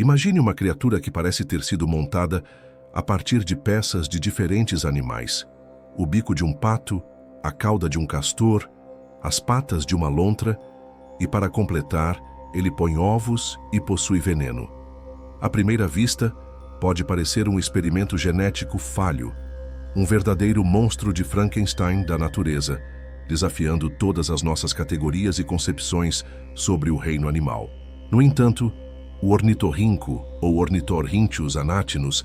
Imagine uma criatura que parece ter sido montada a partir de peças de diferentes animais. O bico de um pato, a cauda de um castor, as patas de uma lontra e, para completar, ele põe ovos e possui veneno. À primeira vista, pode parecer um experimento genético falho, um verdadeiro monstro de Frankenstein da natureza, desafiando todas as nossas categorias e concepções sobre o reino animal. No entanto, o ornitorrinco, ou Ornitorhynchus anatinus,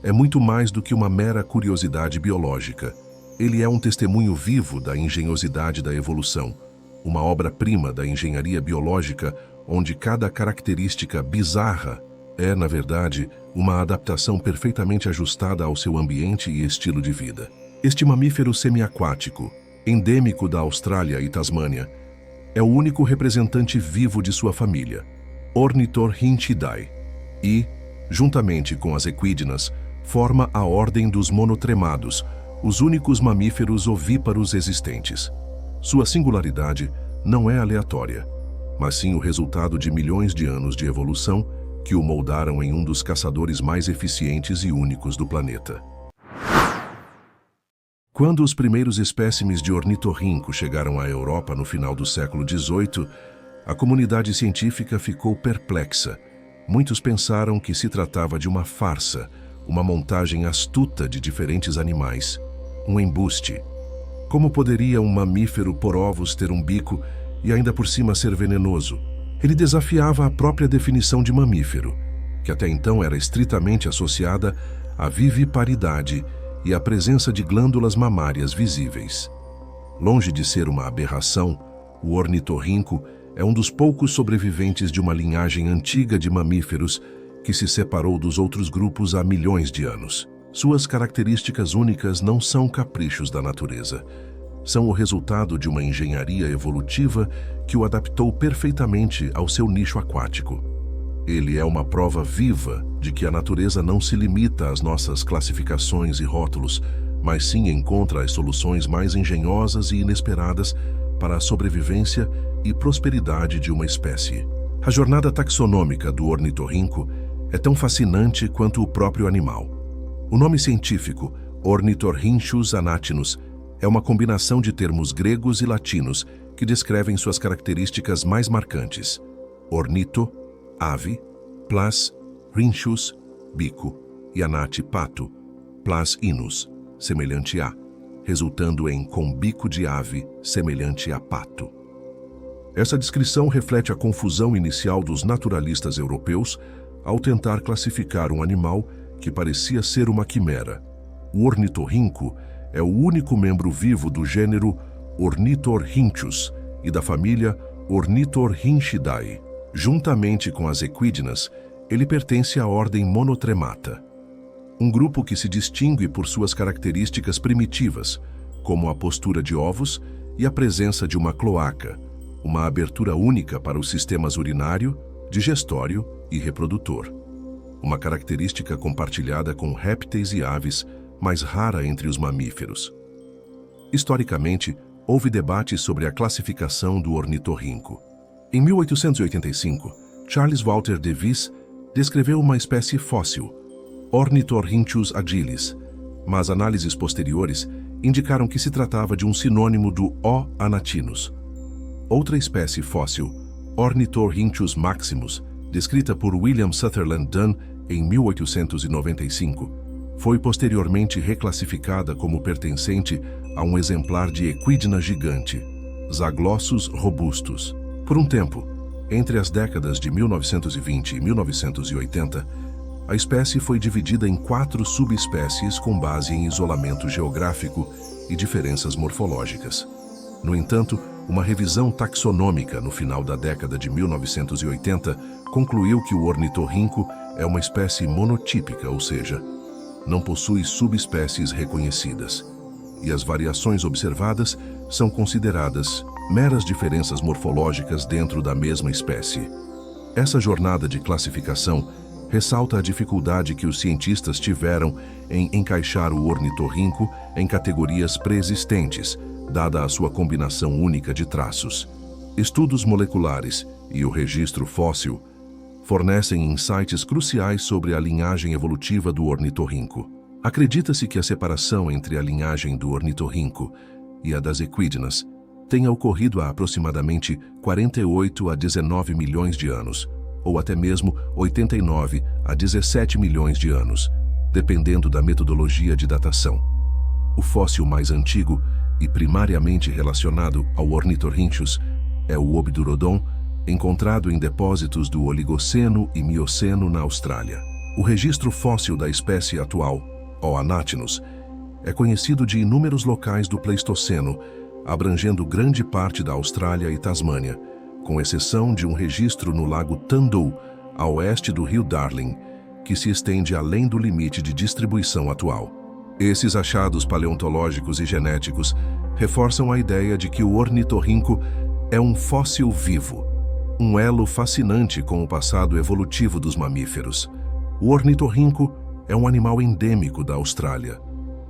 é muito mais do que uma mera curiosidade biológica. Ele é um testemunho vivo da engenhosidade da evolução, uma obra-prima da engenharia biológica onde cada característica bizarra é, na verdade, uma adaptação perfeitamente ajustada ao seu ambiente e estilo de vida. Este mamífero semiaquático, endêmico da Austrália e Tasmânia, é o único representante vivo de sua família, Ornitorhynchidae, e, juntamente com as equídenas, forma a ordem dos monotremados, os únicos mamíferos ovíparos existentes. Sua singularidade não é aleatória, mas sim o resultado de milhões de anos de evolução que o moldaram em um dos caçadores mais eficientes e únicos do planeta. Quando os primeiros espécimes de ornitorrinco chegaram à Europa no final do século XVIII, a comunidade científica ficou perplexa. Muitos pensaram que se tratava de uma farsa, uma montagem astuta de diferentes animais, um embuste. Como poderia um mamífero pôr ovos, ter um bico e ainda por cima ser venenoso? Ele desafiava a própria definição de mamífero, que até então era estritamente associada à viviparidade e à presença de glândulas mamárias visíveis. Longe de ser uma aberração, o ornitorrinco é um dos poucos sobreviventes de uma linhagem antiga de mamíferos que se separou dos outros grupos há milhões de anos. Suas características únicas não são caprichos da natureza. São o resultado de uma engenharia evolutiva que o adaptou perfeitamente ao seu nicho aquático. Ele é uma prova viva de que a natureza não se limita às nossas classificações e rótulos, mas sim encontra as soluções mais engenhosas e inesperadas para a sobrevivência e prosperidade de uma espécie. A jornada taxonômica do ornitorrinco é tão fascinante quanto o próprio animal. O nome científico, Ornitorhynchus anatinus, é uma combinação de termos gregos e latinos que descrevem suas características mais marcantes. Ornito, ave, plas, rhynchus, bico, e anati, pato, plas inus, semelhante a, resultando em com bico de ave, semelhante a pato. Essa descrição reflete a confusão inicial dos naturalistas europeus ao tentar classificar um animal que parecia ser uma quimera. O ornitorrinco é o único membro vivo do gênero Ornitorhynchus e da família Ornitorhynchidae. Juntamente com as equídenas, ele pertence à ordem Monotremata, um grupo que se distingue por suas características primitivas, como a postura de ovos e a presença de uma cloaca, uma abertura única para os sistemas urinário, digestório e reprodutor. Uma característica compartilhada com répteis e aves, mais rara entre os mamíferos. Historicamente, houve debate sobre a classificação do ornitorrinco. Em 1885, Charles Walter Davis descreveu uma espécie fóssil, Ornitorhynchus agilis, mas análises posteriores indicaram que se tratava de um sinônimo do O. anatinus. Outra espécie fóssil, Ornitorhynchus maximus, descrita por William Sutherland Dunn em 1895, foi posteriormente reclassificada como pertencente a um exemplar de equídna gigante, Zaglossus robustus. Por um tempo, entre as décadas de 1920 e 1980, a espécie foi dividida em 4 subespécies com base em isolamento geográfico e diferenças morfológicas. No entanto, uma revisão taxonômica no final da década de 1980 concluiu que o ornitorrinco é uma espécie monotípica, ou seja, não possui subespécies reconhecidas, e as variações observadas são consideradas meras diferenças morfológicas dentro da mesma espécie. Essa jornada de classificação ressalta a dificuldade que os cientistas tiveram em encaixar o ornitorrinco em categorias pré-existentes, dada a sua combinação única de traços. Estudos moleculares e o registro fóssil fornecem insights cruciais sobre a linhagem evolutiva do ornitorrinco. Acredita-se que a separação entre a linhagem do ornitorrinco e a das equidnas tenha ocorrido há aproximadamente 48 a 19 milhões de anos, ou até mesmo 89 a 17 milhões de anos, dependendo da metodologia de datação. O fóssil mais antigo e primariamente relacionado ao Ornithorhynchus é o Obidurodon, encontrado em depósitos do Oligoceno e Mioceno na Austrália. O registro fóssil da espécie atual, O. anatinus, é conhecido de inúmeros locais do Pleistoceno, abrangendo grande parte da Austrália e Tasmânia, com exceção de um registro no lago Tandou, a oeste do rio Darling, que se estende além do limite de distribuição atual. Esses achados paleontológicos e genéticos reforçam a ideia de que o ornitorrinco é um fóssil vivo, um elo fascinante com o passado evolutivo dos mamíferos. O ornitorrinco é um animal endêmico da Austrália,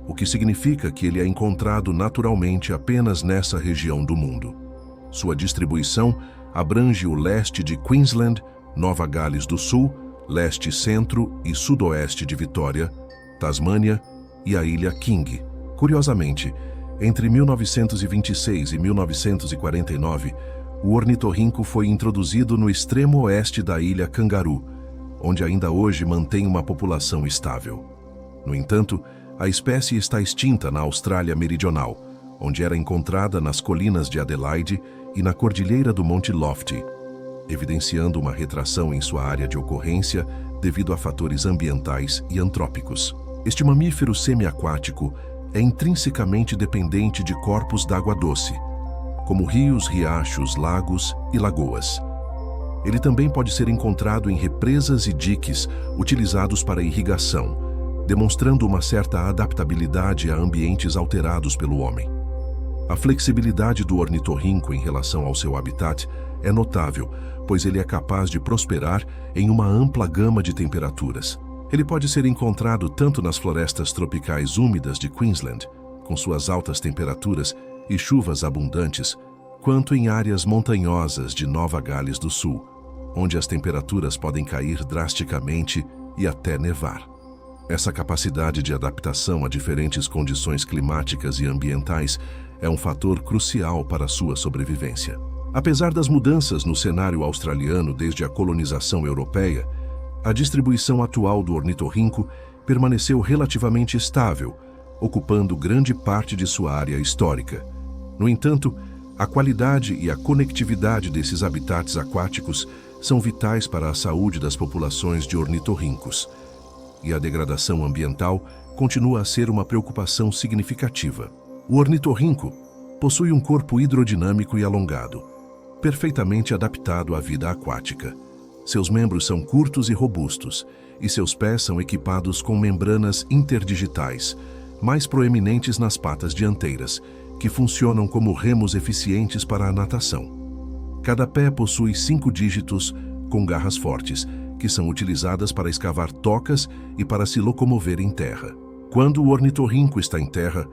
o que significa que ele é encontrado naturalmente apenas nessa região do mundo. Sua distribuição abrange o leste de Queensland, Nova Gales do Sul, leste, centro e sudoeste de Vitória, Tasmânia e a ilha King. Curiosamente, entre 1926 e 1949, o ornitorrinco foi introduzido no extremo oeste da ilha Kangaroo, onde ainda hoje mantém uma população estável. No entanto, a espécie está extinta na Austrália Meridional, onde era encontrada nas colinas de Adelaide e na cordilheira do Monte Lofty, evidenciando uma retração em sua área de ocorrência devido a fatores ambientais e antrópicos. Este mamífero semiaquático é intrinsecamente dependente de corpos d'água doce, como rios, riachos, lagos e lagoas. Ele também pode ser encontrado em represas e diques utilizados para irrigação, demonstrando uma certa adaptabilidade a ambientes alterados pelo homem. A flexibilidade do ornitorrinco em relação ao seu habitat é notável, pois ele é capaz de prosperar em uma ampla gama de temperaturas. Ele pode ser encontrado tanto nas florestas tropicais úmidas de Queensland, com suas altas temperaturas e chuvas abundantes, quanto em áreas montanhosas de Nova Gales do Sul, onde as temperaturas podem cair drasticamente e até nevar. Essa capacidade de adaptação a diferentes condições climáticas e ambientais é um fator crucial para sua sobrevivência. Apesar das mudanças no cenário australiano desde a colonização europeia, a distribuição atual do ornitorrinco permaneceu relativamente estável, ocupando grande parte de sua área histórica. No entanto, a qualidade e a conectividade desses habitats aquáticos são vitais para a saúde das populações de ornitorrincos, e a degradação ambiental continua a ser uma preocupação significativa. O ornitorrinco possui um corpo hidrodinâmico e alongado, perfeitamente adaptado à vida aquática. Seus membros são curtos e robustos, e seus pés são equipados com membranas interdigitais, mais proeminentes nas patas dianteiras, que funcionam como remos eficientes para a natação. Cada pé possui 5 dígitos com garras fortes, que são utilizadas para escavar tocas e para se locomover em terra. Quando o ornitorrinco está em terra,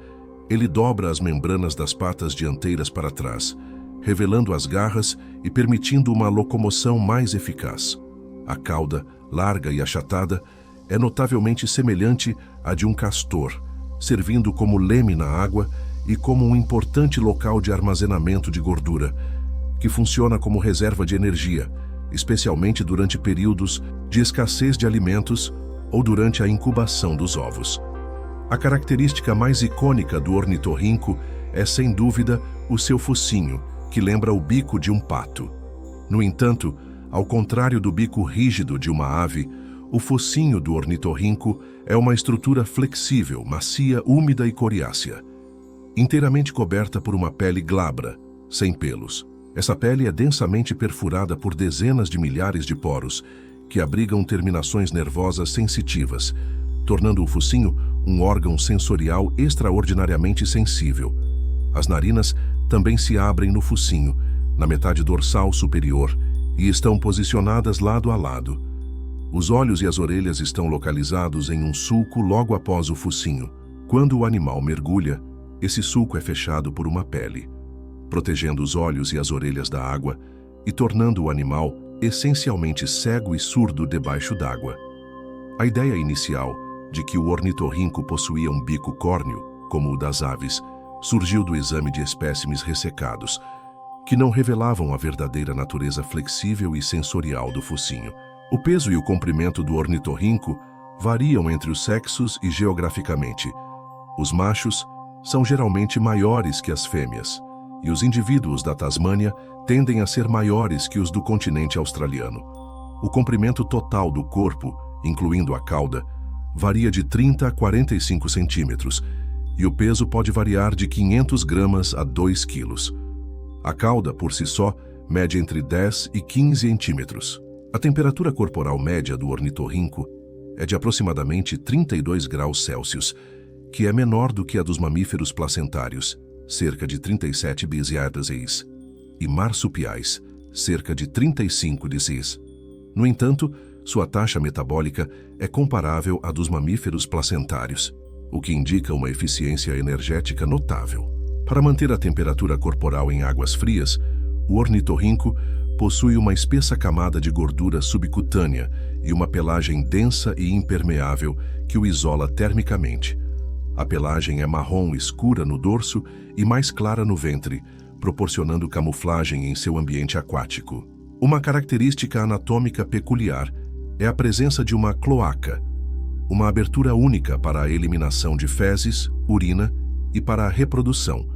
ele dobra as membranas das patas dianteiras para trás, revelando as garras e permitindo uma locomoção mais eficaz. A cauda, larga e achatada, é notavelmente semelhante à de um castor, servindo como leme na água e como um importante local de armazenamento de gordura, que funciona como reserva de energia, especialmente durante períodos de escassez de alimentos ou durante a incubação dos ovos. A característica mais icônica do ornitorrinco é, sem dúvida, o seu focinho, que lembra o bico de um pato. No entanto, ao contrário do bico rígido de uma ave, o focinho do ornitorrinco é uma estrutura flexível, macia, úmida e coriácea, inteiramente coberta por uma pele glabra, sem pelos. Essa pele é densamente perfurada por dezenas de milhares de poros, que abrigam terminações nervosas sensitivas, tornando o focinho um órgão sensorial extraordinariamente sensível. As narinas também se abrem no focinho, na metade dorsal superior, e estão posicionadas lado a lado. Os olhos e as orelhas estão localizados em um sulco logo após o focinho. Quando o animal mergulha, esse sulco é fechado por uma pele, protegendo os olhos e as orelhas da água e tornando o animal essencialmente cego e surdo debaixo d'água. A ideia inicial de que o ornitorrinco possuía um bico córneo, como o das aves, surgiu do exame de espécimes ressecados, que não revelavam a verdadeira natureza flexível e sensorial do focinho. O peso e o comprimento do ornitorrinco variam entre os sexos e geograficamente. Os machos são geralmente maiores que as fêmeas, e os indivíduos da Tasmânia tendem a ser maiores que os do continente australiano. O comprimento total do corpo, incluindo a cauda, varia de 30 a 45 centímetros, e o peso pode variar de 500 gramas a 2 quilos. A cauda, por si só, mede entre 10 e 15 centímetros. A temperatura corporal média do ornitorrinco é de aproximadamente 32 graus Celsius, que é menor do que a dos mamíferos placentários, cerca de 37 degrees, e marsupiais, cerca de 35 degrees. No entanto, sua taxa metabólica é comparável à dos mamíferos placentários, o que indica uma eficiência energética notável. Para manter a temperatura corporal em águas frias, o ornitorrinco possui uma espessa camada de gordura subcutânea e uma pelagem densa e impermeável que o isola termicamente. A pelagem é marrom escura no dorso e mais clara no ventre, proporcionando camuflagem em seu ambiente aquático. Uma característica anatômica peculiar é a presença de uma cloaca, uma abertura única para a eliminação de fezes, urina e para a reprodução,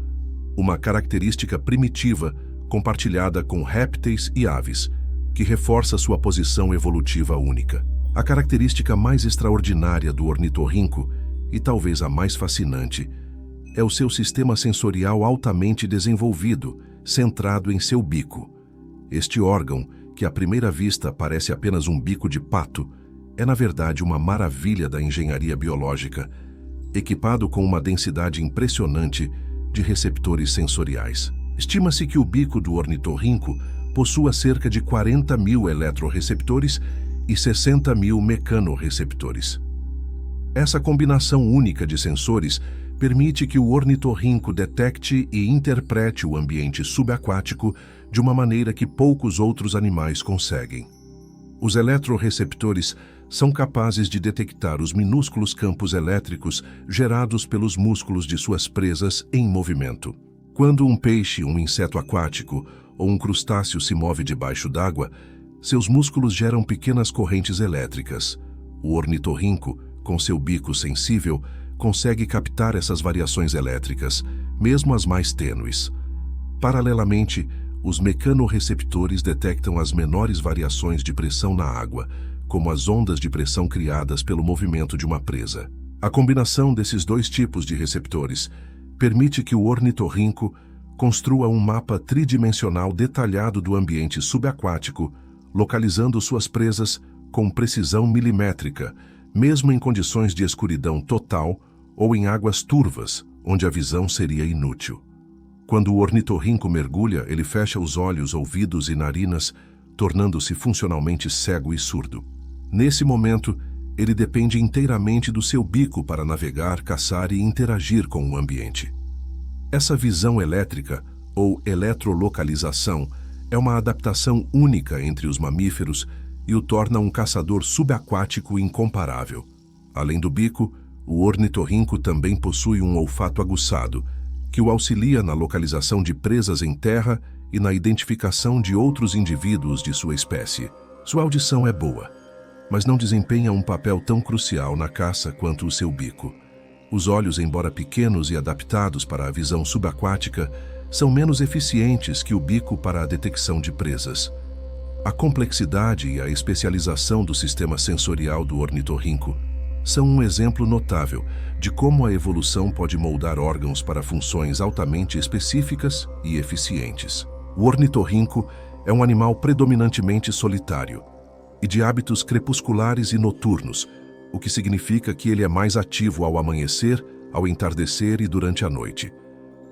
uma característica primitiva compartilhada com répteis e aves, que reforça sua posição evolutiva única. A característica mais extraordinária do ornitorrinco, e talvez a mais fascinante, é o seu sistema sensorial altamente desenvolvido, centrado em seu bico. Este órgão, que à primeira vista parece apenas um bico de pato, é na verdade uma maravilha da engenharia biológica, equipado com uma densidade impressionante de receptores sensoriais. Estima-se que o bico do ornitorrinco possua cerca de 40 mil eletroreceptores e 60 mil mecanorreceptores. Essa combinação única de sensores permite que o ornitorrinco detecte e interprete o ambiente subaquático de uma maneira que poucos outros animais conseguem. Os eletroreceptores são capazes de detectar os minúsculos campos elétricos gerados pelos músculos de suas presas em movimento. Quando um peixe, um inseto aquático ou um crustáceo se move debaixo d'água, seus músculos geram pequenas correntes elétricas. O ornitorrinco, com seu bico sensível, consegue captar essas variações elétricas, mesmo as mais tênues. Paralelamente, os mecanorreceptores detectam as menores variações de pressão na água, como as ondas de pressão criadas pelo movimento de uma presa. A combinação desses dois tipos de receptores permite que o ornitorrinco construa um mapa tridimensional detalhado do ambiente subaquático, localizando suas presas com precisão milimétrica, mesmo em condições de escuridão total ou em águas turvas, onde a visão seria inútil. Quando o ornitorrinco mergulha, ele fecha os olhos, ouvidos e narinas, tornando-se funcionalmente cego e surdo. Nesse momento, ele depende inteiramente do seu bico para navegar, caçar e interagir com o ambiente. Essa visão elétrica, ou eletrolocalização, é uma adaptação única entre os mamíferos e o torna um caçador subaquático incomparável. Além do bico, o ornitorrinco também possui um olfato aguçado, que o auxilia na localização de presas em terra e na identificação de outros indivíduos de sua espécie. Sua audição é boa, mas não desempenha um papel tão crucial na caça quanto o seu bico. Os olhos, embora pequenos e adaptados para a visão subaquática, são menos eficientes que o bico para a detecção de presas. A complexidade e a especialização do sistema sensorial do ornitorrinco são um exemplo notável de como a evolução pode moldar órgãos para funções altamente específicas e eficientes. O ornitorrinco é um animal predominantemente solitário e de hábitos crepusculares e noturnos, o que significa que ele é mais ativo ao amanhecer, ao entardecer e durante a noite.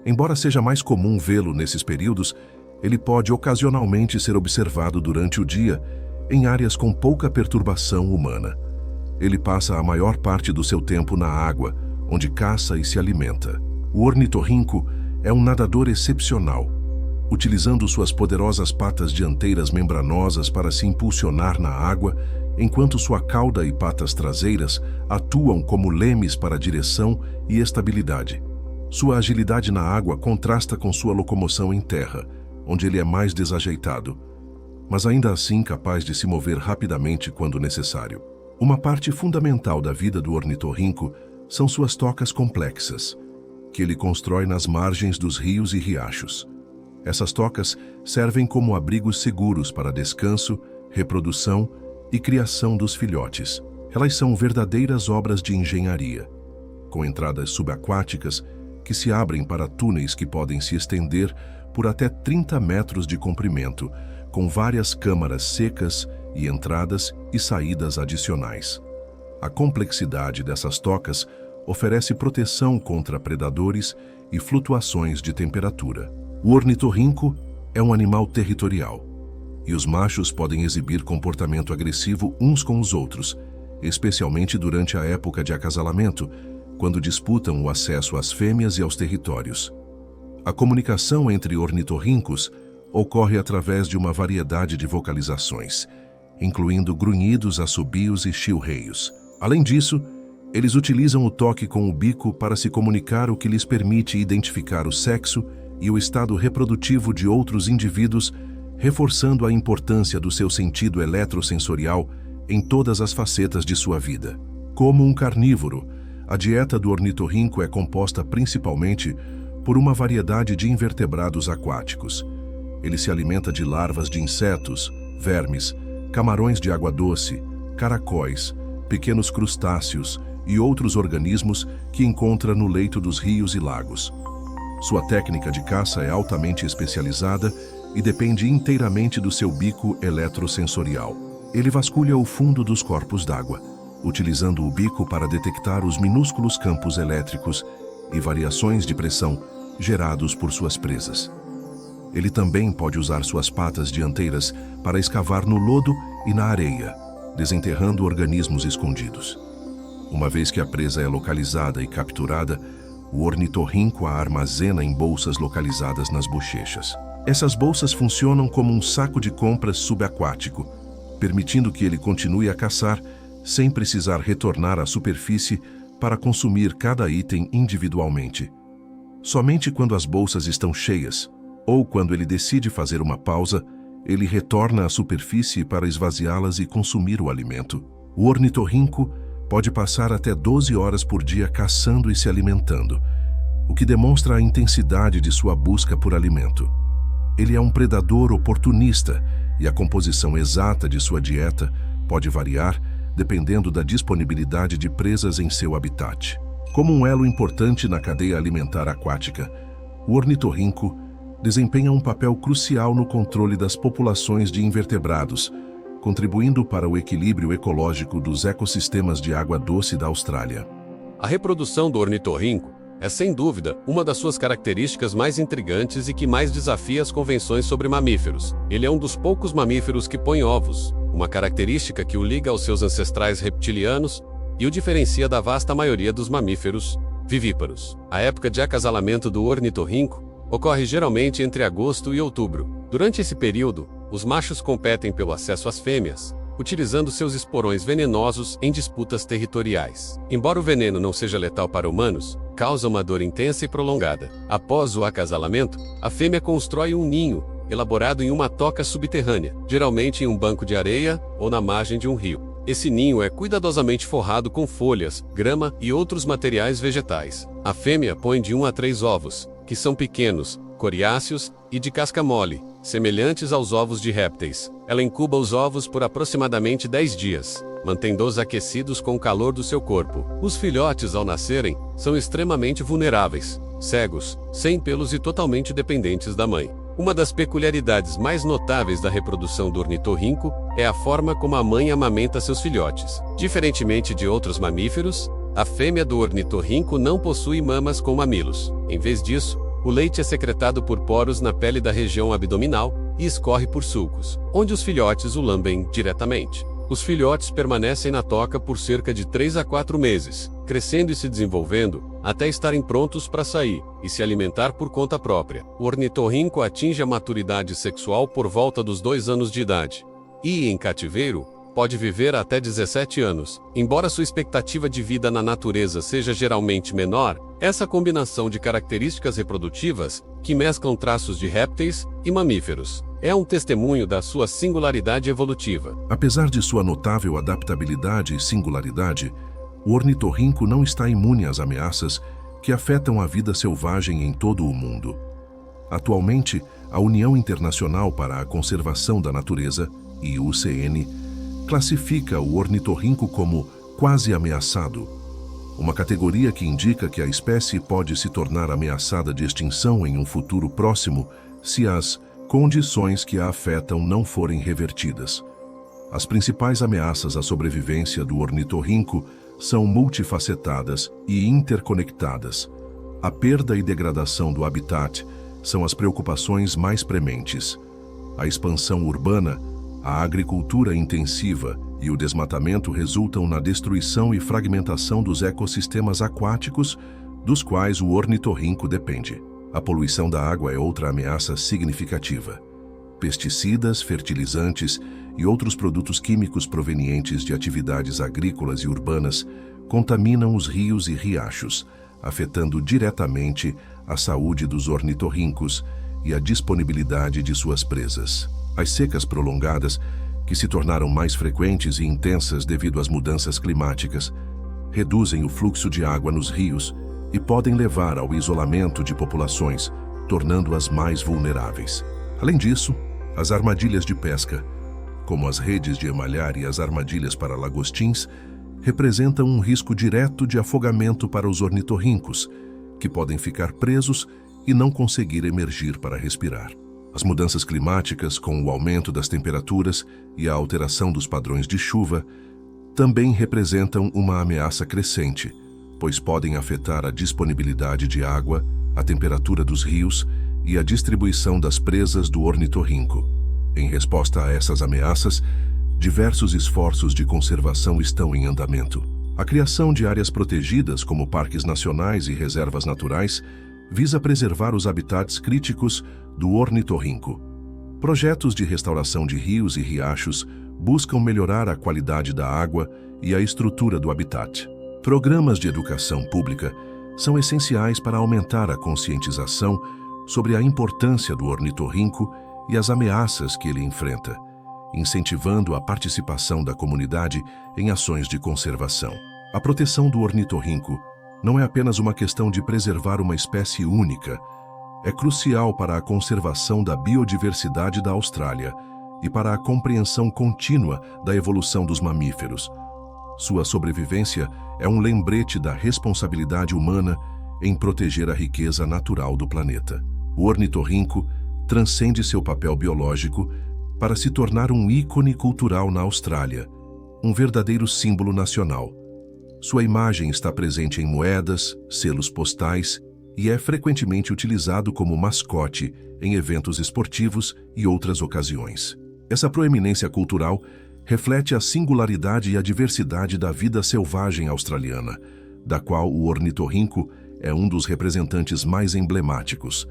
Embora seja mais comum vê-lo nesses períodos, ele pode ocasionalmente ser observado durante o dia em áreas com pouca perturbação humana. Ele passa a maior parte do seu tempo na água, onde caça e se alimenta. O ornitorrinco é um nadador excepcional. utilizando suas poderosas patas dianteiras membranosas para se impulsionar na água, enquanto sua cauda e patas traseiras atuam como lemes para direção e estabilidade. Sua agilidade na água contrasta com sua locomoção em terra, onde ele é mais desajeitado, mas ainda assim capaz de se mover rapidamente quando necessário. Uma parte fundamental da vida do ornitorrinco são suas tocas complexas, que ele constrói nas margens dos rios e riachos. Essas tocas servem como abrigos seguros para descanso, reprodução e criação dos filhotes. Elas são verdadeiras obras de engenharia, com entradas subaquáticas que se abrem para túneis que podem se estender por até 30 metros de comprimento, com várias câmaras secas e entradas e saídas adicionais. A complexidade dessas tocas oferece proteção contra predadores e flutuações de temperatura. O ornitorrinco é um animal territorial, e os machos podem exibir comportamento agressivo uns com os outros, especialmente durante a época de acasalamento, quando disputam o acesso às fêmeas e aos territórios. A comunicação entre ornitorrincos ocorre através de uma variedade de vocalizações, incluindo grunhidos, assobios e chilreios. Além disso, eles utilizam o toque com o bico para se comunicar, o que lhes permite identificar o sexo e o estado reprodutivo de outros indivíduos, reforçando a importância do seu sentido eletrosensorial em todas as facetas de sua vida. Como um carnívoro, a dieta do ornitorrinco é composta principalmente por uma variedade de invertebrados aquáticos. Ele se alimenta de larvas de insetos, vermes, camarões de água doce, caracóis, pequenos crustáceos e outros organismos que encontra no leito dos rios e lagos. Sua técnica de caça é altamente especializada e depende inteiramente do seu bico eletrosensorial. Ele vasculha o fundo dos corpos d'água, utilizando o bico para detectar os minúsculos campos elétricos e variações de pressão gerados por suas presas. Ele também pode usar suas patas dianteiras para escavar no lodo e na areia, desenterrando organismos escondidos. Uma vez que a presa é localizada e capturada, o ornitorrinco a armazena em bolsas localizadas nas bochechas. Essas bolsas funcionam como um saco de compras subaquático, permitindo que ele continue a caçar sem precisar retornar à superfície para consumir cada item individualmente. Somente quando as bolsas estão cheias, ou quando ele decide fazer uma pausa, ele retorna à superfície para esvaziá-las e consumir o alimento. O ornitorrinco pode passar até 12 horas por dia caçando e se alimentando, o que demonstra a intensidade de sua busca por alimento. Ele é um predador oportunista e a composição exata de sua dieta pode variar dependendo da disponibilidade de presas em seu habitat. Como um elo importante na cadeia alimentar aquática, o ornitorrinco desempenha um papel crucial no controle das populações de invertebrados, contribuindo para o equilíbrio ecológico dos ecossistemas de água doce da Austrália. A reprodução do ornitorrinco é, sem dúvida, uma das suas características mais intrigantes e que mais desafia as convenções sobre mamíferos. Ele é um dos poucos mamíferos que põe ovos, uma característica que o liga aos seus ancestrais reptilianos e o diferencia da vasta maioria dos mamíferos vivíparos. A época de acasalamento do ornitorrinco ocorre geralmente entre agosto e outubro. Durante esse período, os machos competem pelo acesso às fêmeas, utilizando seus esporões venenosos em disputas territoriais. Embora o veneno não seja letal para humanos, causa uma dor intensa e prolongada. Após o acasalamento, a fêmea constrói um ninho, elaborado em uma toca subterrânea, geralmente em um banco de areia ou na margem de um rio. Esse ninho é cuidadosamente forrado com folhas, grama e outros materiais vegetais. A fêmea põe de 1 a 3 ovos, que são pequenos, coriáceos e de casca mole, semelhantes aos ovos de répteis. Ela incuba os ovos por aproximadamente 10 dias, mantendo-os aquecidos com o calor do seu corpo. Os filhotes, ao nascerem, são extremamente vulneráveis, cegos, sem pelos e totalmente dependentes da mãe. Uma das peculiaridades mais notáveis da reprodução do ornitorrinco é a forma como a mãe amamenta seus filhotes. Diferentemente de outros mamíferos, a fêmea do ornitorrinco não possui mamas com mamilos. Em vez disso, o leite é secretado por poros na pele da região abdominal e escorre por sulcos, onde os filhotes o lambem diretamente. Os filhotes permanecem na toca por cerca de 3 a 4 meses, crescendo e se desenvolvendo, até estarem prontos para sair e se alimentar por conta própria. O ornitorrinco atinge a maturidade sexual por volta dos 2 anos de idade. E, em cativeiro, pode viver até 17 anos. Embora sua expectativa de vida na natureza seja geralmente menor, essa combinação de características reprodutivas, que mesclam traços de répteis e mamíferos, é um testemunho da sua singularidade evolutiva. Apesar de sua notável adaptabilidade e singularidade, o ornitorrinco não está imune às ameaças que afetam a vida selvagem em todo o mundo. Atualmente, a União Internacional para a Conservação da Natureza, IUCN, classifica o ornitorrinco como quase ameaçado, uma categoria que indica que a espécie pode se tornar ameaçada de extinção em um futuro próximo se as condições que a afetam não forem revertidas. As principais ameaças à sobrevivência do ornitorrinco são multifacetadas e interconectadas. A perda e degradação do habitat são as preocupações mais prementes. A expansão urbana, a agricultura intensiva e o desmatamento resultam na destruição e fragmentação dos ecossistemas aquáticos, dos quais o ornitorrinco depende. A poluição da água é outra ameaça significativa. Pesticidas, fertilizantes e outros produtos químicos provenientes de atividades agrícolas e urbanas contaminam os rios e riachos, afetando diretamente a saúde dos ornitorrincos e a disponibilidade de suas presas. As secas prolongadas, que se tornaram mais frequentes e intensas devido às mudanças climáticas, reduzem o fluxo de água nos rios e podem levar ao isolamento de populações, tornando-as mais vulneráveis. Além disso, as armadilhas de pesca, como as redes de emalhar e as armadilhas para lagostins, representam um risco direto de afogamento para os ornitorrincos, que podem ficar presos e não conseguir emergir para respirar. As mudanças climáticas, com o aumento das temperaturas e a alteração dos padrões de chuva, também representam uma ameaça crescente, pois podem afetar a disponibilidade de água, a temperatura dos rios e a distribuição das presas do ornitorrinco. Em resposta a essas ameaças, diversos esforços de conservação estão em andamento. A criação de áreas protegidas, como parques nacionais e reservas naturais, visa preservar os habitats críticos do ornitorrinco. Projetos de restauração de rios e riachos buscam melhorar a qualidade da água e a estrutura do habitat. Programas de educação pública são essenciais para aumentar a conscientização sobre a importância do ornitorrinco e as ameaças que ele enfrenta, incentivando a participação da comunidade em ações de conservação. A proteção do ornitorrinco não é apenas uma questão de preservar uma espécie única, é crucial para a conservação da biodiversidade da Austrália e para a compreensão contínua da evolução dos mamíferos. Sua sobrevivência é um lembrete da responsabilidade humana em proteger a riqueza natural do planeta. O ornitorrinco transcende seu papel biológico para se tornar um ícone cultural na Austrália, um verdadeiro símbolo nacional. Sua imagem está presente em moedas, selos postais e é frequentemente utilizado como mascote em eventos esportivos e outras ocasiões. Essa proeminência cultural reflete a singularidade e a diversidade da vida selvagem australiana, da qual o ornitorrinco é um dos representantes mais emblemáticos.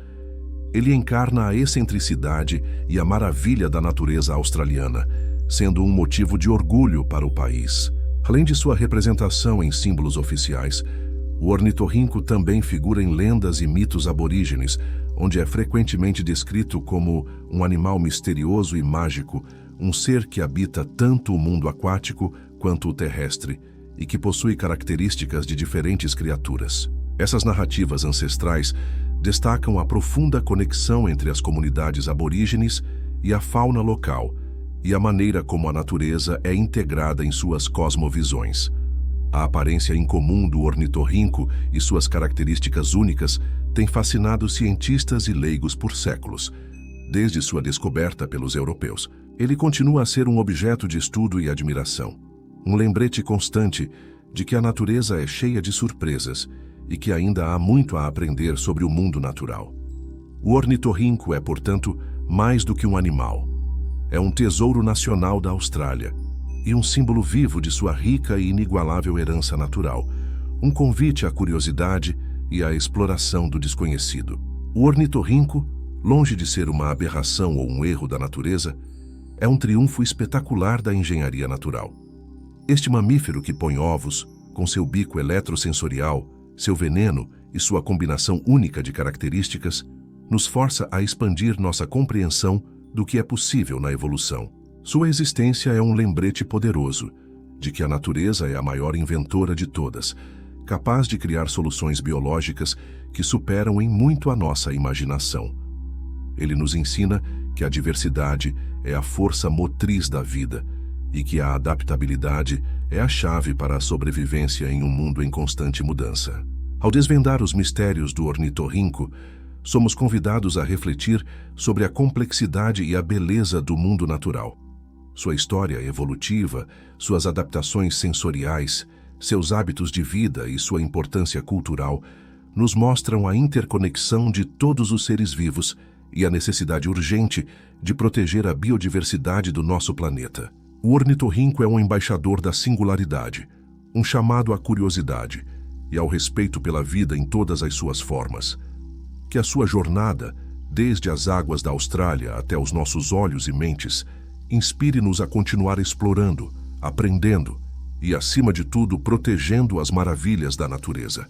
Ele encarna a excentricidade e a maravilha da natureza australiana, sendo um motivo de orgulho para o país. Além de sua representação em símbolos oficiais, o ornitorrinco também figura em lendas e mitos aborígenes, onde é frequentemente descrito como um animal misterioso e mágico, um ser que habita tanto o mundo aquático quanto o terrestre e que possui características de diferentes criaturas. Essas narrativas ancestrais destacam a profunda conexão entre as comunidades aborígenes e a fauna local, e a maneira como a natureza é integrada em suas cosmovisões. A aparência incomum do ornitorrinco e suas características únicas têm fascinado cientistas e leigos por séculos, desde sua descoberta pelos europeus. Ele continua a ser um objeto de estudo e admiração, um lembrete constante de que a natureza é cheia de surpresas e que ainda há muito a aprender sobre o mundo natural. O ornitorrinco é, portanto, mais do que um animal. É um tesouro nacional da Austrália e um símbolo vivo de sua rica e inigualável herança natural, um convite à curiosidade e à exploração do desconhecido. O ornitorrinco, longe de ser uma aberração ou um erro da natureza, é um triunfo espetacular da engenharia natural. Este mamífero que põe ovos, com seu bico eletrosensorial, seu veneno e sua combinação única de características, nos força a expandir nossa compreensão do que é possível na evolução. Sua existência é um lembrete poderoso de que a natureza é a maior inventora de todas, capaz de criar soluções biológicas que superam em muito a nossa imaginação. Ele nos ensina que a diversidade é a força motriz da vida e que a adaptabilidade é a chave para a sobrevivência em um mundo em constante mudança. Ao desvendar os mistérios do ornitorrinco, somos convidados a refletir sobre a complexidade e a beleza do mundo natural. Sua história evolutiva, suas adaptações sensoriais, seus hábitos de vida e sua importância cultural nos mostram a interconexão de todos os seres vivos e a necessidade urgente de proteger a biodiversidade do nosso planeta. O ornitorrinco é um embaixador da singularidade, um chamado à curiosidade e ao respeito pela vida em todas as suas formas. Que a sua jornada, desde as águas da Austrália até os nossos olhos e mentes, inspire-nos a continuar explorando, aprendendo e, acima de tudo, protegendo as maravilhas da natureza.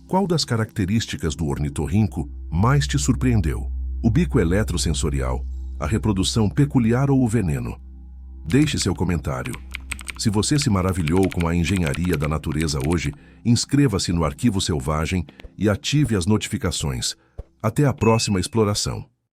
Qual das características do ornitorrinco mais te surpreendeu? O bico eletrosensorial, a reprodução peculiar ou o veneno? Deixe seu comentário. Se você se maravilhou com a engenharia da natureza hoje, inscreva-se no Arquivo Selvagem e ative as notificações. Até a próxima exploração.